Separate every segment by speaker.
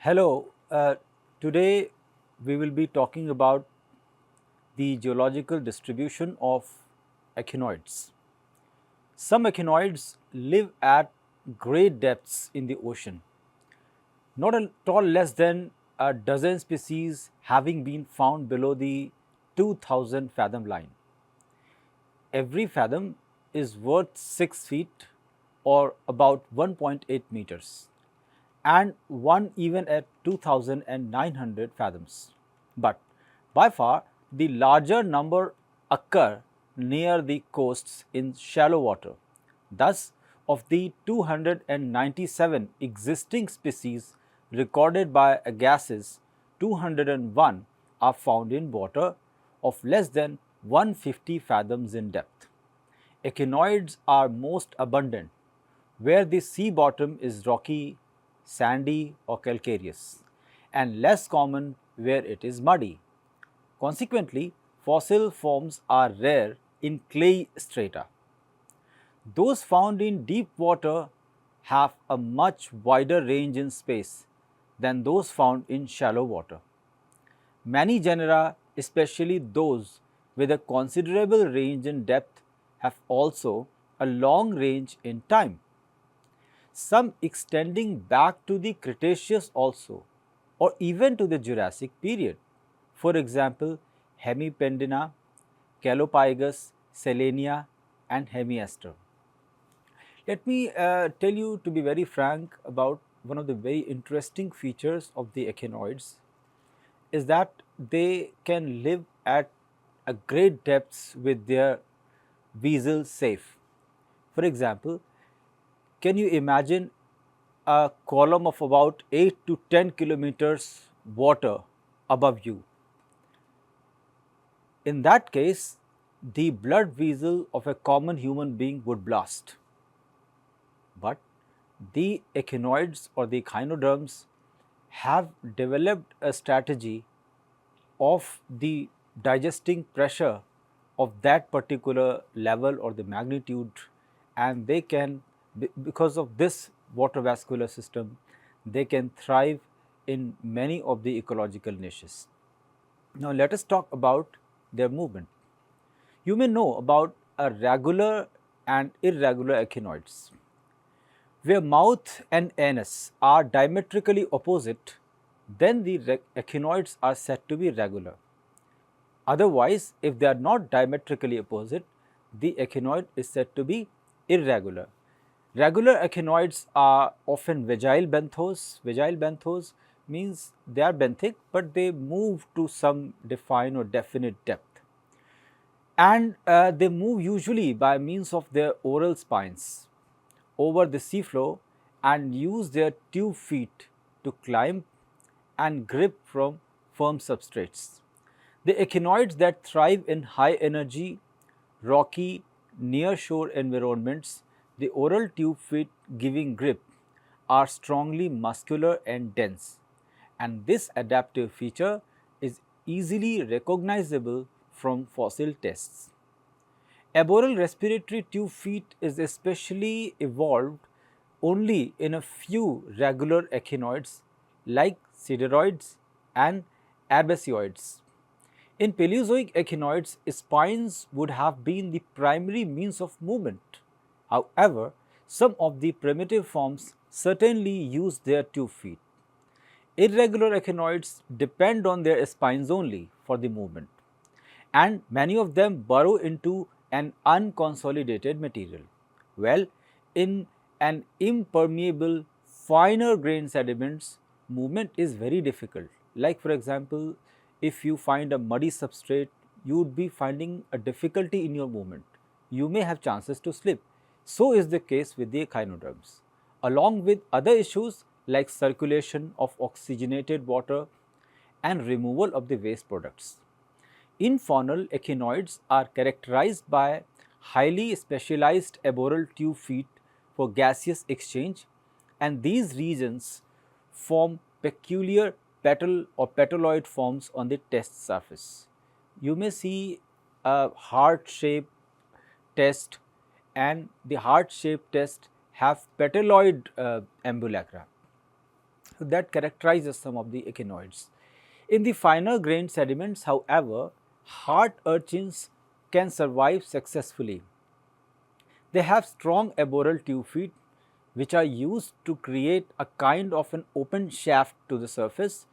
Speaker 1: Hello, today we will be talking about the geological distribution of echinoids. Some echinoids live at great depths in the ocean, not at all less than a dozen species having been found below the 2000 fathom line. Every fathom is worth 6 feet or about 1.8 meters, and one even at 2,900 fathoms. But by far, the larger number occur near the coasts in shallow water. Thus, of the 297 existing species recorded by Agassiz, 201 are found in water of less than 150 fathoms in depth. Echinoids are most abundant where the sea bottom is rocky, sandy, or calcareous, and less common where it is muddy. Consequently, fossil forms are rare in clay strata. Those found in deep water have a much wider range in space than those found in shallow water. Many genera, especially those with a considerable range in depth, have also a long range in time, some extending back to the Cretaceous also, or even to the Jurassic period. For example, Hemipendina, Calopygus, Selenia, and Hemiaster. Let me tell you, to be very frank, about one of the very interesting features of the echinoids is that they can live at a great depths with their vessels safe. For example, can you imagine a column of about 8 to 10 kilometers water above you? In that case, the blood vessel of a common human being would blast. But the echinoids or the echinoderms have developed a strategy of the digesting pressure of that particular level or the magnitude, and they can, because of this water vascular system, they can thrive in many of the ecological niches. Now let us talk about their movement. You may know about a regular and irregular echinoids. Where mouth and anus are diametrically opposite, then the echinoids are said to be regular. Otherwise, if they are not diametrically opposite, the echinoid is said to be irregular. Regular echinoids are often vagile benthos. Vagile benthos means they are benthic, but they move to some defined or definite depth. And they move usually by means of their oral spines over the seafloor and use their tube feet to climb and grip from firm substrates. The echinoids that thrive in high energy, rocky, near shore environments, the oral tube feet giving grip, are strongly muscular and dense, and this adaptive feature is easily recognizable from fossil tests. Arboreal respiratory tube feet is especially evolved only in a few regular echinoids like sideroids and herbaceoids. In Paleozoic echinoids, spines would have been the primary means of movement. However, some of the primitive forms certainly use their tube feet. Irregular echinoids depend on their spines only for the movement, and many of them burrow into an unconsolidated material. Well, in an impermeable, finer grained sediments, movement is very difficult. Like, for example, if you find a muddy substrate, you would be finding a difficulty in your movement. You may have chances to slip. So is the case with the echinoderms, along with other issues like circulation of oxygenated water and removal of the waste products. Infaunal echinoids are characterized by highly specialized arboreal tube feet for gaseous exchange, and these regions form peculiar petal or petaloid forms on the test surface. You may see a heart shaped test, and the heart shaped test have petaloid ambulacra. that characterizes some of the echinoids. In the finer grained sediments, however, heart urchins can survive successfully. They have strong arboreal tube feet which are used to create a kind of an open shaft to the surface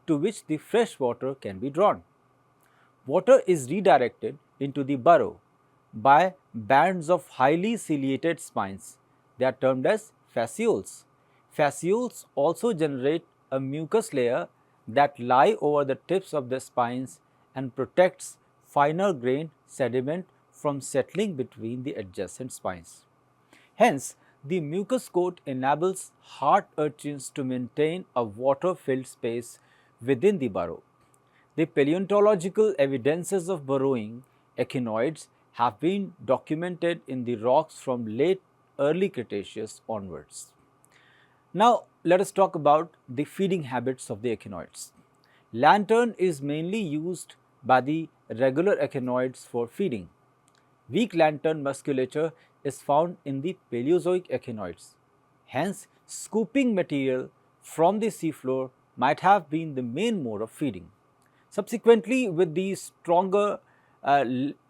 Speaker 1: to which the fresh water can be drawn. Water is redirected into the burrow by bands of highly ciliated spines. They are termed as fascioles. Fascioles also generate a mucus layer that lie over the tips of the spines and protects finer grained sediment from settling between the adjacent spines. Hence, the mucus coat enables heart urchins to maintain a water filled space within the burrow. The paleontological evidences of burrowing echinoids have been documented in the rocks from late early Cretaceous onwards. Now, let us talk about the feeding habits of the echinoids. Lantern is mainly used by the regular echinoids for feeding. Weak lantern musculature is found in the Paleozoic echinoids. Hence, scooping material from the seafloor might have been the main mode of feeding. Subsequently, with these stronger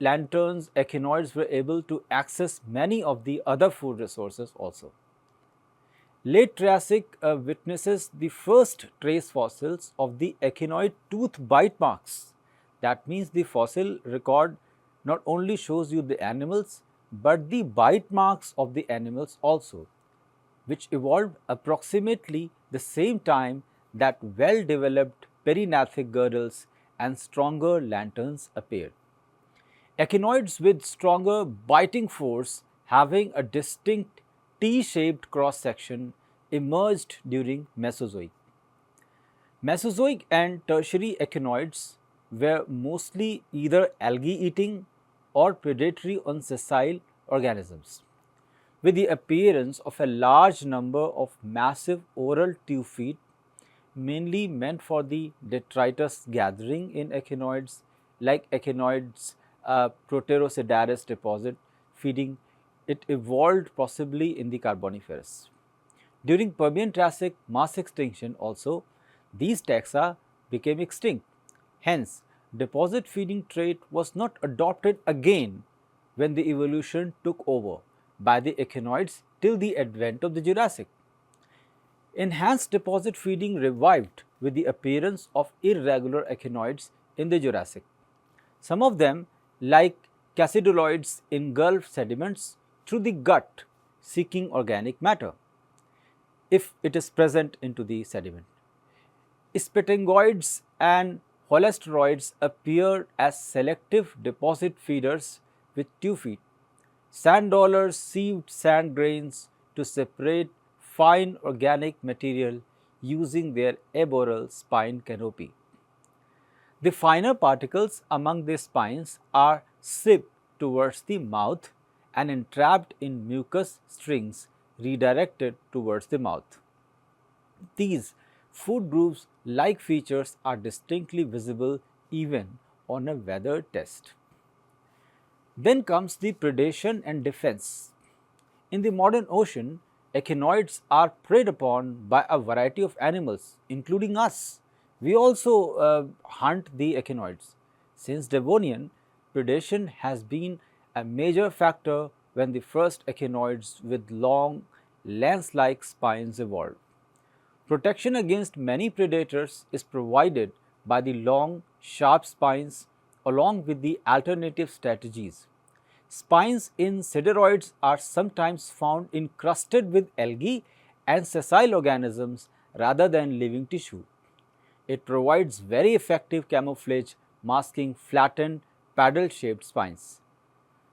Speaker 1: lanterns, echinoids were able to access many of the other food resources also. Late Triassic witnesses the first trace fossils of the echinoid tooth bite marks. That means the fossil record not only shows you the animals but the bite marks of the animals also, which evolved approximately the same time that well developed perignathic girdles and stronger lanterns appeared. Echinoids with stronger biting force having a distinct T-shaped cross section emerged during Mesozoic. Mesozoic and tertiary echinoids were mostly either algae eating or predatory on sessile organisms. With the appearance of a large number of massive oral tube feet, mainly meant for the detritus gathering in echinoids, like echinoids Proterocedaris deposit feeding, it evolved possibly in the Carboniferous. During Permian Triassic mass extinction also, these taxa became extinct. Hence, deposit feeding trait was not adopted again when the evolution took over by the echinoids till the advent of the Jurassic. Enhanced deposit feeding revived with the appearance of irregular echinoids in the Jurassic. Some of them, like cassiduloids, engulf sediments through the gut seeking organic matter if it is present into the sediment. Spatangoids and holosteroids appear as selective deposit feeders with tube feet. Sand dollars sieved sand grains to separate fine organic material using their arboreal spine canopy. The finer particles among the spines are sipped towards the mouth and entrapped in mucus strings redirected towards the mouth. These food groups like features are distinctly visible even on a weather test. Then comes the predation and defense. In the modern ocean, echinoids are preyed upon by a variety of animals, including us. We also hunt the echinoids. Since Devonian, predation has been a major factor when the first echinoids with long, lance like spines evolved. Protection against many predators is provided by the long, sharp spines along with the alternative strategies. Spines in sideroids are sometimes found encrusted with algae and sessile organisms rather than living tissue. It provides very effective camouflage, masking flattened, paddle shaped spines.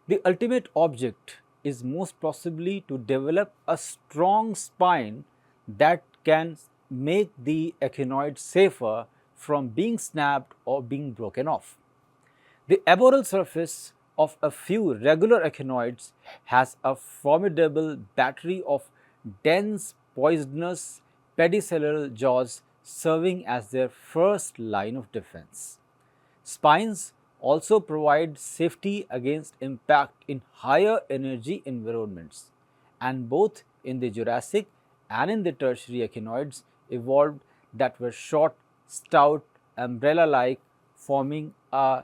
Speaker 1: The ultimate object is most possibly to develop a strong spine that can make the echinoid safer from being snapped or being broken off. The arboreal surface of a few regular echinoids has a formidable battery of dense, poisonous pedicellal jaws serving as their first line of defense. Spines also provide safety against impact in higher energy environments, and both in the Jurassic and in the Tertiary echinoids, evolved that were short, stout, umbrella-like, forming a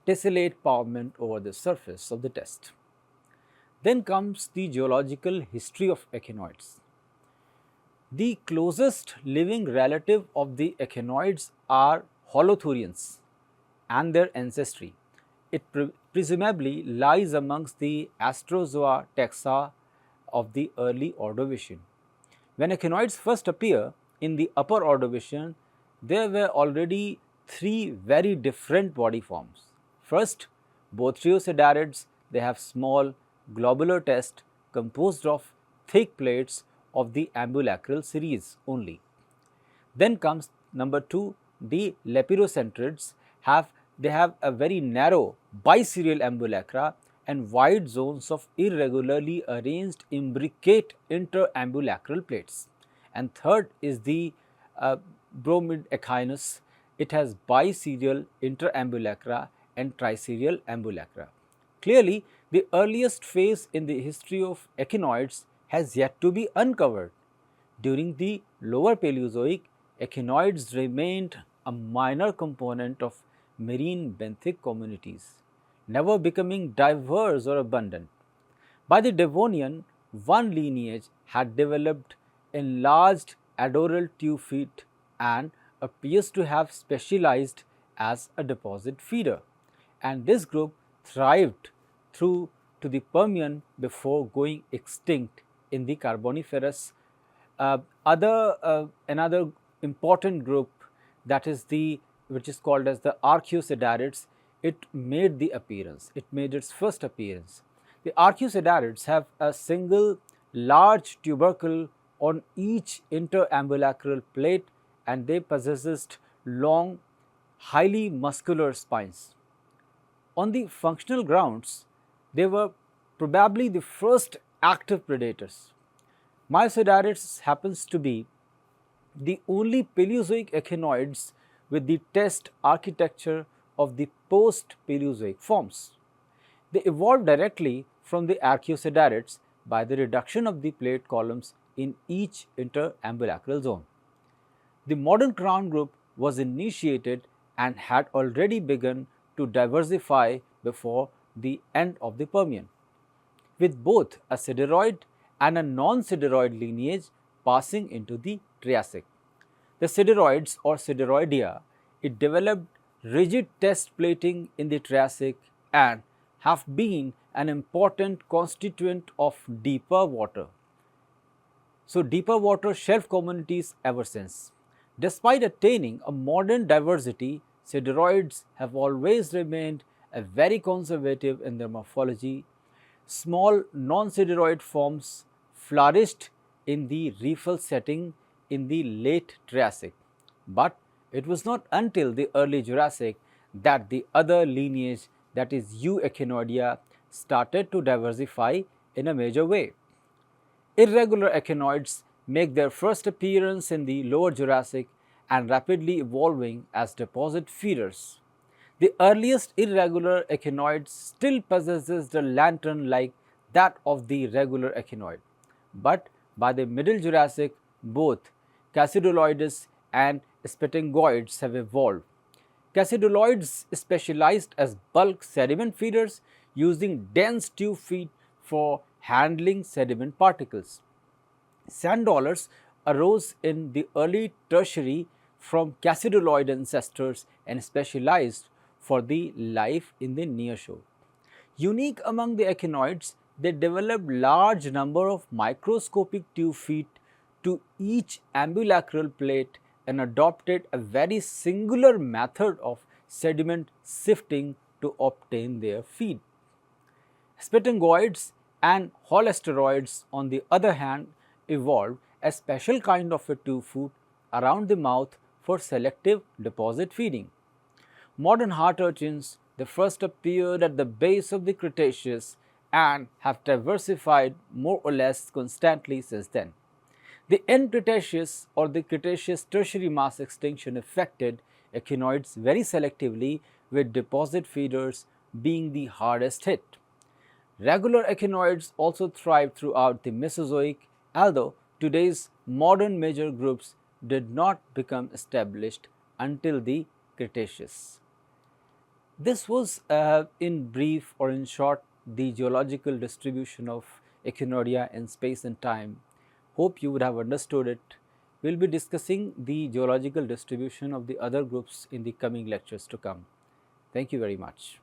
Speaker 1: tessellate pavement over the surface of the test. Then comes the geological history of echinoids. The closest living relative of the echinoids are Holothurians and their ancestry. It presumably lies amongst the Astrozoa taxa of the early Ordovician. When echinoids first appear in the upper Ordovician, there were already three very different body forms. First, Bothriosedarids, they have small globular test composed of thick plates of the ambulacral series only. Then comes number 2, the Lepidocentrids have a very narrow biserial ambulacra and wide zones of irregularly arranged imbricate interambulacral plates. And third is the Bromid echinus. It has biserial interambulacra and triserial ambulacra. Clearly, the earliest phase in the history of echinoids has yet to be uncovered. During the lower Paleozoic, echinoids remained a minor component of marine benthic communities, never becoming diverse or abundant. By the Devonian, one lineage had developed enlarged adoral tube feet and appears to have specialized as a deposit feeder, and this group thrived through to the Permian before going extinct in the Carboniferous. Another important group, that is the which is called as the Archaeosedarids, it made the appearance. It made its first appearance. The Archaeosedarids have a single large tubercle on each interambulacral plate, and they possessed long, highly muscular spines. On the functional grounds, they were probably the first active predators. Myosedarids happens to be the only Paleozoic echinoids with the test architecture of the post-Paleozoic forms. They evolved directly from the Archaeosedarids by the reduction of the plate columns in each interambulacral zone. The modern crown group was initiated and had already begun to diversify before the end of the Permian, with both a sideroid and a non-sideroid lineage passing into the Triassic. The sideroids or Sideroidea, it developed rigid test plating in the Triassic and have been an important constituent of deeper water. So, deeper water shelf communities ever since. Despite attaining a modern diversity, sideroids have always remained very conservative in their morphology. Small non-sideroid forms flourished in the reefal setting in the late Triassic, but it was not until the early Jurassic that the other lineage, that is Euechinoidea, started to diversify in a major way. Irregular echinoids make their first appearance in the lower Jurassic and rapidly evolving as deposit feeders. The earliest irregular echinoid still possesses the lantern like that of the regular echinoid, but by the middle Jurassic, both Cassiduloides and Spatangoids have evolved. Cassiduloids specialized as bulk sediment feeders using dense tube feet for handling sediment particles. Sand dollars arose in the early tertiary from Cassiduloid ancestors and specialized for the life in the nearshore. Unique among the echinoids, they developed large number of microscopic tube feet to each ambulacral plate and adopted a very singular method of sediment sifting to obtain their feed. Spatangoids and holosteroids, on the other hand, evolved a special kind of a tube foot around the mouth for selective deposit feeding. Modern heart urchins, they first appeared at the base of the Cretaceous and have diversified more or less constantly since then. The end Cretaceous or the Cretaceous tertiary mass extinction affected echinoids very selectively, with deposit feeders being the hardest hit. Regular echinoids also thrived throughout the Mesozoic, although today's modern major groups did not become established until the Cretaceous. This was, in brief or in short, the geological distribution of Echinoidea in space and time. Hope you would have understood it. We will be discussing the geological distribution of the other groups in the coming lectures to come. Thank you very much.